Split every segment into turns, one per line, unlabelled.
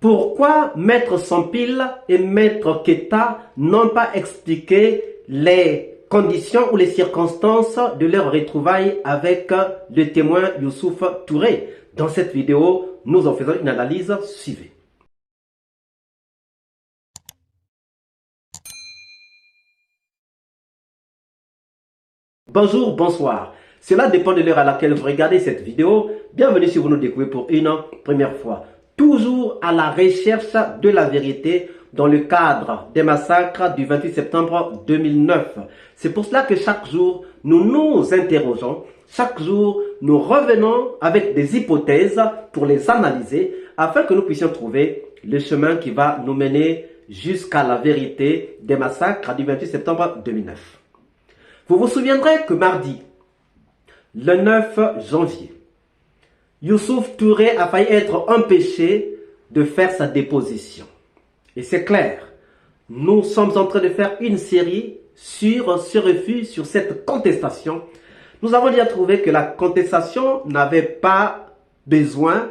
Pourquoi Maître Sampil et Maître Keita n'ont pas expliqué les conditions ou les circonstances de leur retrouvailles avec le témoin Youssouf Touré? Dans cette vidéo, nous en faisons une analyse. Suivez. Bonjour, bonsoir. Cela dépend de l'heure à laquelle vous regardez cette vidéo. Bienvenue si vous nous découvrez pour une première fois. Toujours à la recherche de la vérité dans le cadre des massacres du 28 septembre 2009. C'est pour cela que chaque jour, nous nous interrogeons. Chaque jour, nous revenons avec des hypothèses pour les analyser afin que nous puissions trouver le chemin qui va nous mener jusqu'à la vérité des massacres du 28 septembre 2009. Vous vous souviendrez que mardi, le 9 janvier, Youssouf Touré a failli être empêché de faire sa déposition. Et c'est clair, nous sommes en train de faire une série sur ce refus, sur cette contestation. Nous avons déjà trouvé que la contestation n'avait pas besoin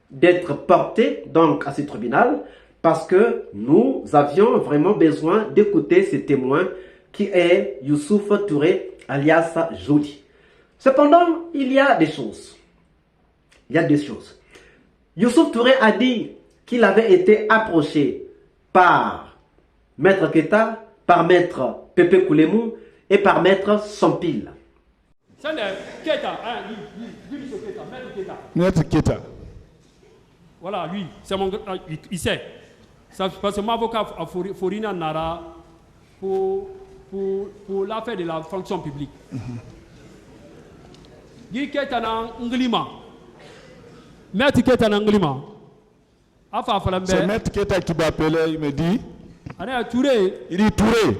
d'être portée donc à ce tribunal parce que nous avions vraiment besoin d'écouter ce témoin qui est Youssouf Touré alias Jody. Cependant, il y a des choses. Il y a deux choses. Youssouf Touré a dit qu'il avait été approché par Maître Keita, par Maître Pepe Koulemou et par Maître Sampil.
C'est Keita,
Maître Keita.
Voilà, lui, c'est mon il sait. Ça, parce que mon avocat Forina Nara pour l'affaire de la fonction publique. Guy Keita na Nglima. Maître Keita na Nglima.
C'est Maître Keita qui m'a appelé, il me dit. Il dit Touré.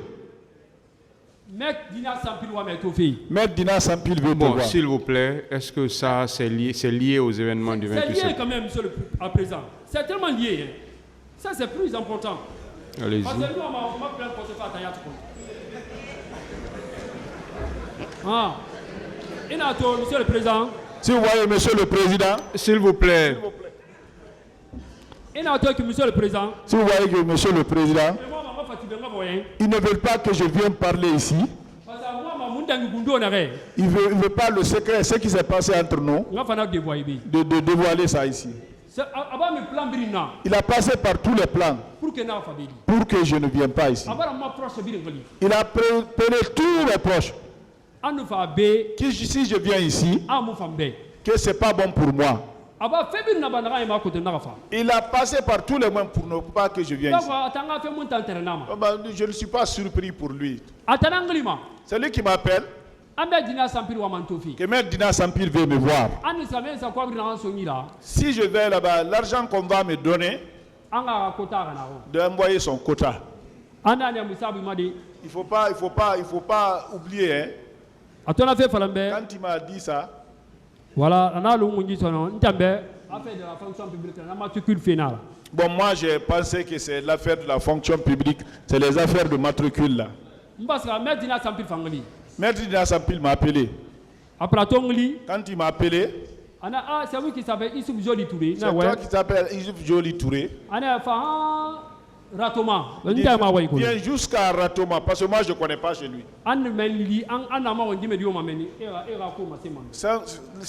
Maître Dina Sampil wa Maître Tofi.
Maître Dina Sampil veut te voir.
S'il vous plaît, est-ce que ça c'est lié aux événements du 28 septembre?
C'est lié quand même, monsieur le président. C'est tellement lié. Hein. Ça c'est plus important.
Allez-y.
Parce que nous on m'a plein pour se faire tailler tout. Ah. Monsieur le Président.
Si vous voyez, Monsieur le Président.
S'il vous plaît.
Monsieur le Président.
Si vous voyez que Monsieur le Président, ils ne veulent pas que je vienne parler ici. Il veut pas le secret, ce qui s'est passé entre nous, de dévoiler ça ici. Il a passé par tous les plans pour que je ne vienne pas ici. Il a appelé tous les proches. Que si je viens ici, que ce n'est pas bon pour moi. Il a passé par tous les moyens pour ne pas que je vienne ici. Je ne suis pas surpris pour lui. C'est lui qui m'appelle. Que Maître Dina Sampil veut me voir. Si je vais là-bas, l'argent qu'on va me donner, d'envoyer son quota. Il faut pas oublier. Hein. Quand il m'a dit ça,
voilà,
bon, moi j'ai pensé que c'est l'affaire de la fonction publique, c'est les affaires de matricule là. Maître Dina Sampil m'a appelé. Quand il m'a appelé,
c'est lui qui s'appelle Youssouf Jody Touré.
C'est toi qui s'appelle Youssouf Jody Touré.
Ratoma.
Viens jusqu'à Ratoma, parce que moi je ne connais pas chez lui.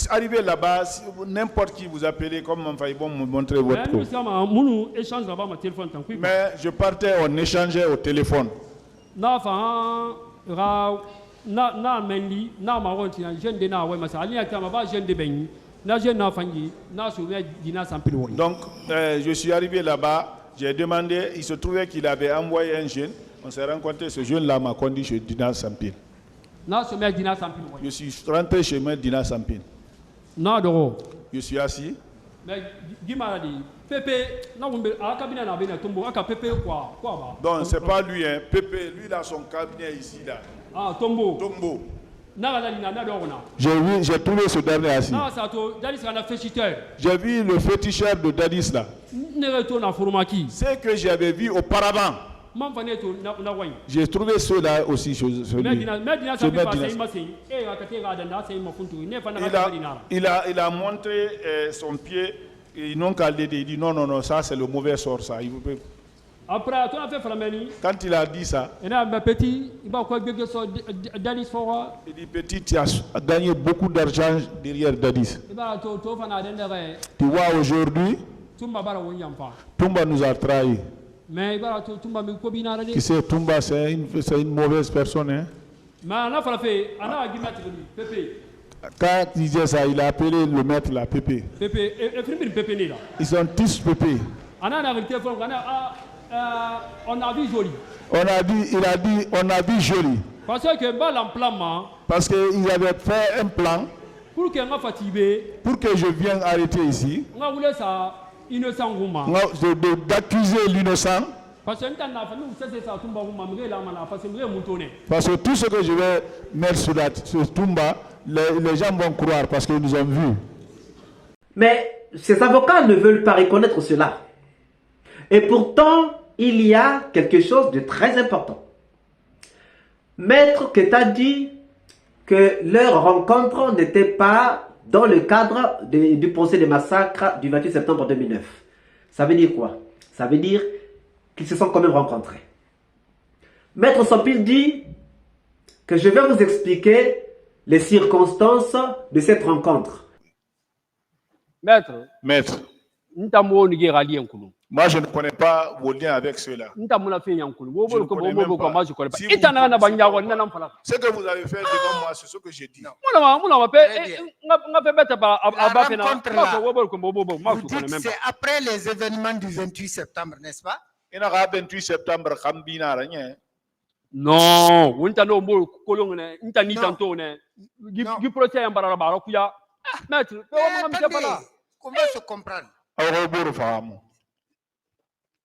Arrivé là-bas, n'importe qui vous appelez, comme ils vont me montrer votre compte. Mais je partais, on échangeait au téléphone. Donc, je suis arrivé là-bas. J'ai demandé, il se trouvait qu'il avait envoyé un jeune. On s'est rencontré, ce jeune-là m'a conduit chez Dina Sampil. Je suis rentré chez Maître Dina Sampil. Je suis assis. Donc, c'est pas lui, hein. Pépé, lui, il a son cabinet ici, là.
Ah, Tombo.
J'ai trouvé ce dernier assis. J'ai vu le féticheur de Dadis là. Ce que j'avais vu auparavant. J'ai trouvé ceux-là aussi chez lui. Il a montré son pied Ils n'ont qu'à l'aider. Il dit non, non, non, ça c'est le mauvais sort, ça.
Après,
quand il a dit ça,
il dit
petit, tu as gagné beaucoup d'argent derrière Dadis. Tu vois, aujourd'hui, Toumba nous a trahis. Tu sais, Toumba, c'est une mauvaise personne. Hein? Quand il disait ça, il a appelé le maître la Pépé. Ils sont tous Pépé.
On a vu joli.
Il a dit, on a vu joli.
Parce
qu'il avait fait un plan pour que je vienne arrêter ici, d'accuser l'innocent. Parce que tout ce que je vais mettre sur Toumba, les gens vont croire parce qu'ils nous ont vus.
Mais ces avocats ne veulent pas reconnaître cela. Et pourtant, il y a quelque chose de très important. Maître Keita dit que leur rencontre n'était pas dans le cadre du procès des massacres du 28 septembre 2009. Ça veut dire quoi? Ça veut dire qu'ils se sont quand même rencontrés. Maître Sampil dit que je vais vous expliquer les circonstances de cette rencontre.
Maître. Moi, je ne connais pas vos liens avec ceux-là. Ce que vous avez fait devant moi, c'est ce que j'ai dit.
Vous dites que c'est après les événements du 28 septembre, n'est-ce pas?
Non.
Comment se comprendre?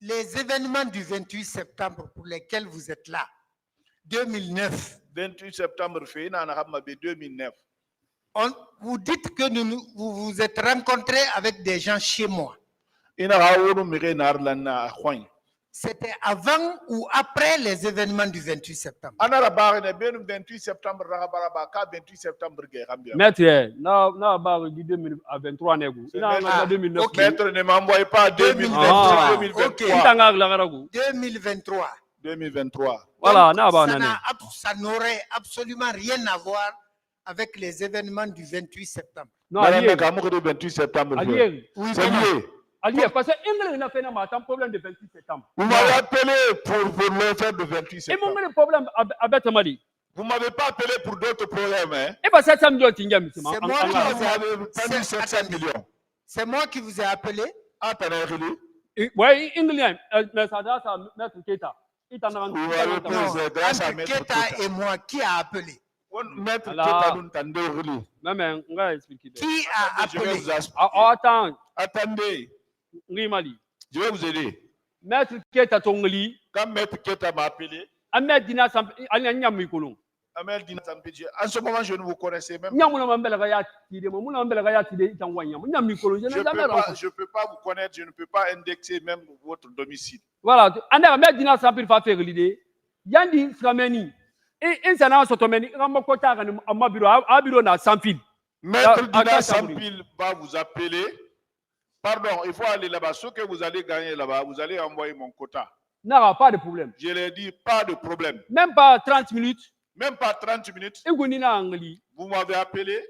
Les événements du 28 septembre pour lesquels vous êtes là, 2009.
28 septembre 2009.
Vous dites que vous vous êtes rencontrés avec des gens chez moi. C'était avant ou après les événements du 28 septembre?
Maître,
Maître, ne m'envoyez pas
2023.
2023.
Voilà,
ça n'aurait absolument rien à voir avec les événements du 28 septembre.
Non,
le 28 septembre.
Oui,
c'est lié.
Parce que l'English n'a pas un problème de 28 septembre.
Vous m'avez appelé pour le faire de 28 septembre.
Et mon problème avec Mali.
Vous ne m'avez pas appelé pour d'autres problèmes. Hein?
Et parce que ça me doit
C'est moi qui vous ai appelé.
Oui, English, mais ça doit mettre Keita.
Entre Keita et moi, qui a appelé? Qui a appelé?
Attends.
Attendez. Je vais vous aider.
Maître Keita Tongli.
Quand Maître Keita m'a appelé,
Ahmed Dina Sampi,
en ce moment, je ne vous connaissais même pas. Je ne peux pas vous connaître, je ne peux pas indexer même votre domicile.
Voilà. Ahmed Dina Sampi va faire l'idée. Yandi Frameni. Et ça n'a pas été bureau sans fil.
Maître Dina Sampil va vous appeler. Pardon, il faut aller là-bas. Ce que vous allez gagner là-bas, vous allez envoyer mon quota.
Non, pas de problème.
Je l'ai dit, pas de problème.
Même pas 30 minutes.
Même pas 30 minutes.
Vous
m'avez appelé.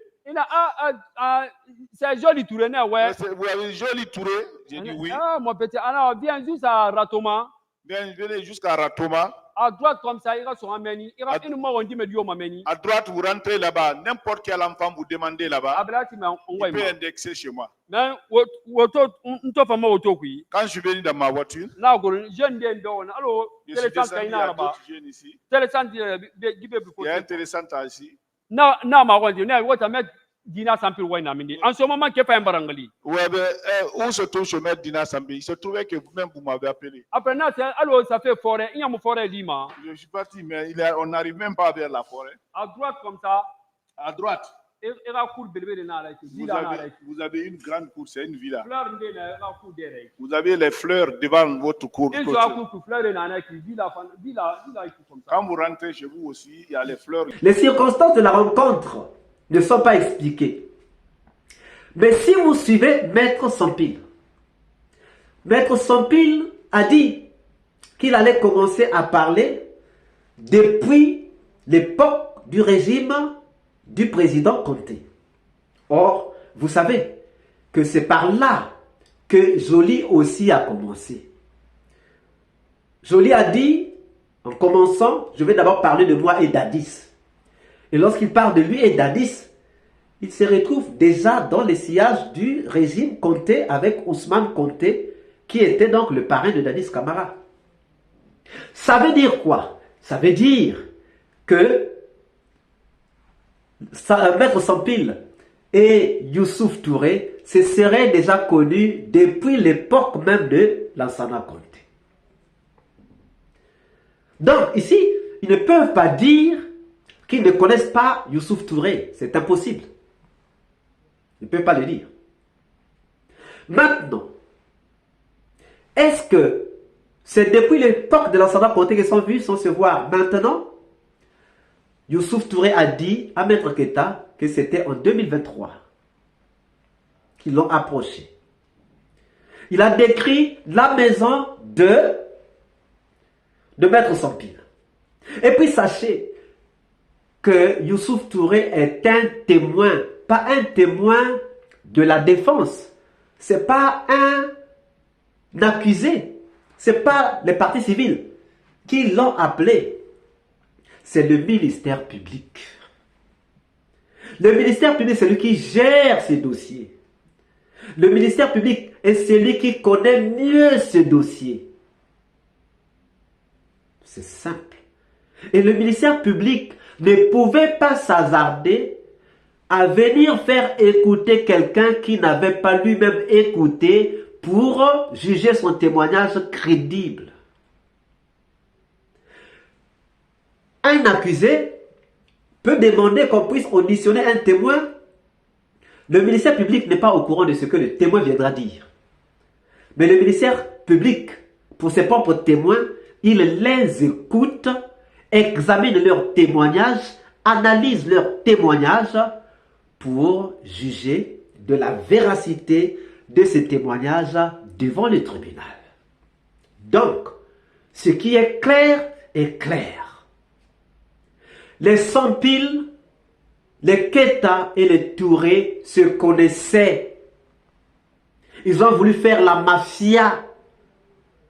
C'est joli touré, ouais.
Vous avez joli touré. J'ai dit oui.
Ah, mon petit, alors viens juste à Ratoma.
Venez jusqu'à Ratoma.
À droite comme ça, il y a son ameni. Il y a une on dit
à droite, vous rentrez là-bas. N'importe quel enfant vous demandez là-bas. Il peut indexer chez moi. Quand je suis venu dans ma voiture, il y a d'autres jeunes ici. Il y a intéressant ici.
Dina Sampil Wainamini. En ce moment, qui est pas un barangali.
Ouais, où se trouve ce maître Dina Sampil? Il se trouvait que vous-même vous m'avez appelé.
Après, alors ça fait forêt. Il y a une forêt Lima.
Je suis parti, mais on n'arrive même pas vers la forêt.
À droite comme ça.
À droite.
Vous
avez une grande cour, c'est une villa. Vous avez les fleurs devant votre cour. Quand vous rentrez chez vous aussi, il y a les fleurs.
Les circonstances de la rencontre ne sont pas expliquées. Mais si vous suivez Maître Sampil, Maître Sampil a dit qu'il allait commencer à parler depuis l'époque du régime du président Conté. Or, vous savez que c'est par là que Joly aussi a commencé. Joly a dit, en commençant, je vais d'abord parler de moi et Dadis. Et lorsqu'il parle de lui et Dadis, il se retrouve déjà dans les sillages du régime Conté avec Ousmane Conté, qui était donc le parrain de Dadis Camara. Ça veut dire quoi? Ça veut dire que Maître Sampil et Youssouf Touré se seraient déjà connus depuis l'époque même de Lansana Conté. Donc ici, ils ne peuvent pas dire qu'ils ne connaissent pas Youssouf Touré. C'est impossible. Ils ne peuvent pas le dire. Maintenant, est-ce que c'est depuis l'époque de Lansana Conté qu'ils sont vus sans se voir? Maintenant, Youssouf Touré a dit à Maître Keita que c'était en 2023 qu'ils l'ont approché. Il a décrit la maison de Maître Sampil. Et puis sachez que Youssouf Touré est un témoin, pas un témoin de la défense. C'est pas un accusé. C'est pas les parties civiles qui l'ont appelé. C'est le ministère public. Le ministère public, c'est lui qui gère ces dossiers. Le ministère public est celui qui connaît mieux ces dossiers. C'est simple. Et le ministère public ne pouvait pas s'hasarder à venir faire écouter quelqu'un qui n'avait pas lui-même écouté pour juger son témoignage crédible. Un accusé peut demander qu'on puisse auditionner un témoin. Le ministère public n'est pas au courant de ce que le témoin viendra dire. Mais le ministère public, pour ses propres témoins, il les écoute, examine leurs témoignages, analyse leurs témoignages pour juger de la véracité de ces témoignages devant le tribunal. Donc, ce qui est clair est clair. Les Sampil, les Keita et les Touré se connaissaient. Ils ont voulu faire la mafia.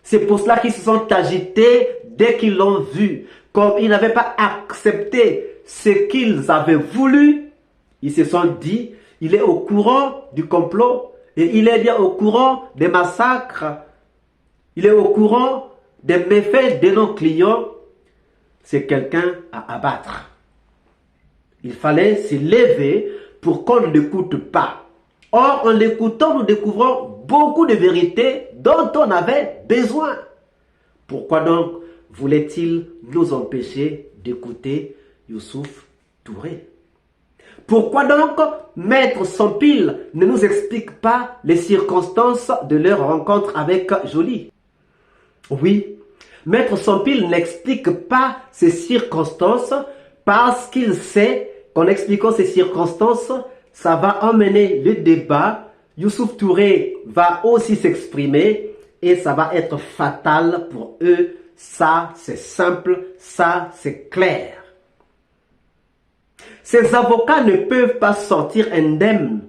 C'est pour cela qu'ils se sont agités dès qu'ils l'ont vu. Comme ils n'avaient pas accepté ce qu'ils avaient voulu, ils se sont dit, il est au courant du complot et il est bien au courant des massacres. Il est au courant des méfaits de nos clients. C'est quelqu'un à abattre. Il fallait se lever pour qu'on ne l'écoute pas. Or, en l'écoutant, nous découvrons beaucoup de vérités dont on avait besoin. Pourquoi donc voulait-il nous empêcher d'écouter Youssouf Touré? Pourquoi donc Maître Sampil ne nous explique pas les circonstances de leur rencontre avec Joly? Oui, Maître Sampil n'explique pas ces circonstances parce qu'il sait qu'en expliquant ces circonstances, ça va emmener le débat. Youssouf Touré va aussi s'exprimer et ça va être fatal pour eux. Ça, c'est simple, ça, c'est clair. Ces avocats ne peuvent pas sortir indemnes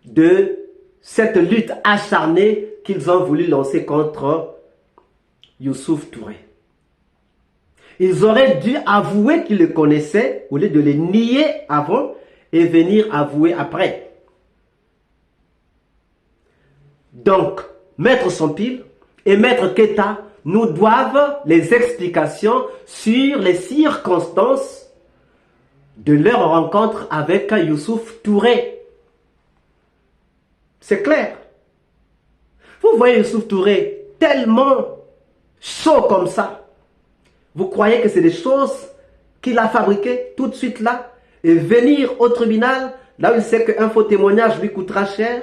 de cette lutte acharnée qu'ils ont voulu lancer contre Youssouf Touré. Ils auraient dû avouer qu'ils le connaissaient au lieu de le nier avant et venir avouer après. Donc, Maître Sampil et Maître Keita nous doivent les explications sur les circonstances de leur rencontre avec Youssouf Touré. C'est clair. Vous voyez Youssouf Touré tellement chaud comme ça. Vous croyez que c'est des choses qu'il a fabriquées tout de suite là et venir au tribunal là où il sait qu'un faux témoignage lui coûtera cher?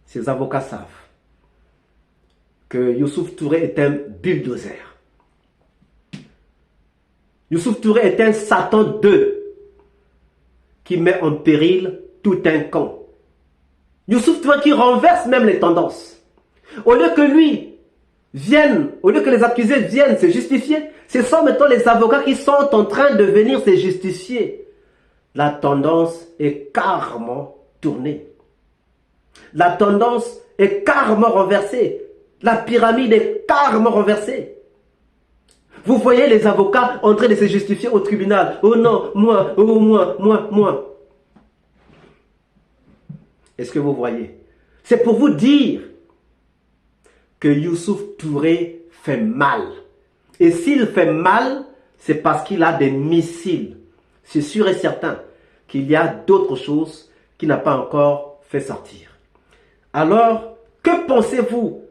Ces avocats savent que Youssouf Touré est un bulldozer. Youssouf Touré est un Satan 2 qui met en péril tout un camp. Youssouf Touré qui renverse même les tendances. Au lieu que lui vienne, au lieu que les accusés viennent se justifier, ce sont maintenant les avocats qui sont en train de venir se justifier. La tendance est carrément tournée. La tendance est carrément renversée. La pyramide est carrément renversée. Vous voyez les avocats en train de se justifier au tribunal. Oh non, moi, oh moi. Est-ce que vous voyez? C'est pour vous dire que Youssouf Touré fait mal. Et s'il fait mal, c'est parce qu'il a des missiles. C'est sûr et certain qu'il y a d'autres choses qu'il n'a pas encore fait sortir. Alors, que pensez-vous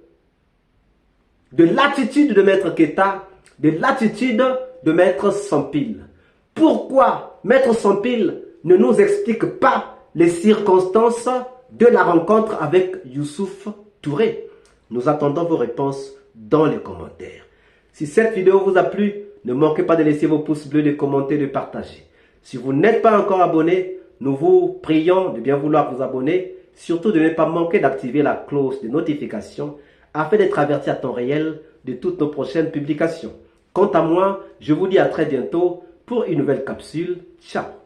de l'attitude de Maître Keita, de l'attitude de Maître Sampil? Pourquoi Maître Sampil ne nous explique pas les circonstances de la rencontre avec Youssouf Touré? Nous attendons vos réponses dans les commentaires. Si cette vidéo vous a plu, ne manquez pas de laisser vos pouces bleus, de commenter, de partager. Si vous n'êtes pas encore abonné, nous vous prions de bien vouloir vous abonner. Surtout de ne pas manquer d'activer la cloche de notification afin d'être averti à temps réel de toutes nos prochaines publications. Quant à moi, je vous dis à très bientôt pour une nouvelle capsule. Ciao!